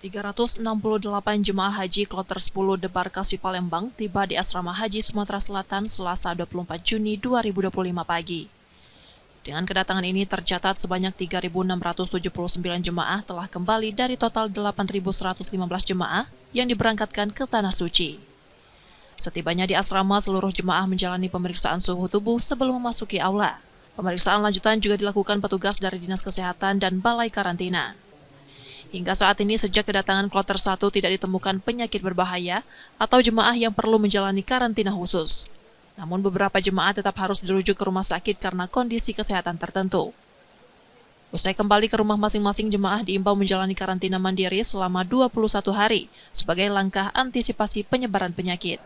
368 jemaah haji kloter 10 Debarkasi Palembang tiba di Asrama Haji Sumatera Selatan Selasa 24 Juni 2025 pagi. Dengan kedatangan ini tercatat sebanyak 3.679 jemaah telah kembali dari total 8.115 jemaah yang diberangkatkan ke Tanah Suci. Setibanya di asrama, seluruh jemaah menjalani pemeriksaan suhu tubuh sebelum memasuki aula. Pemeriksaan lanjutan juga dilakukan petugas dari Dinas Kesehatan dan Balai Karantina. Hingga saat ini, sejak kedatangan kloter 1 tidak ditemukan penyakit berbahaya atau jemaah yang perlu menjalani karantina khusus. Namun beberapa jemaah tetap harus dirujuk ke rumah sakit karena kondisi kesehatan tertentu. Usai kembali ke rumah masing-masing, jemaah diimbau menjalani karantina mandiri selama 21 hari sebagai langkah antisipasi penyebaran penyakit.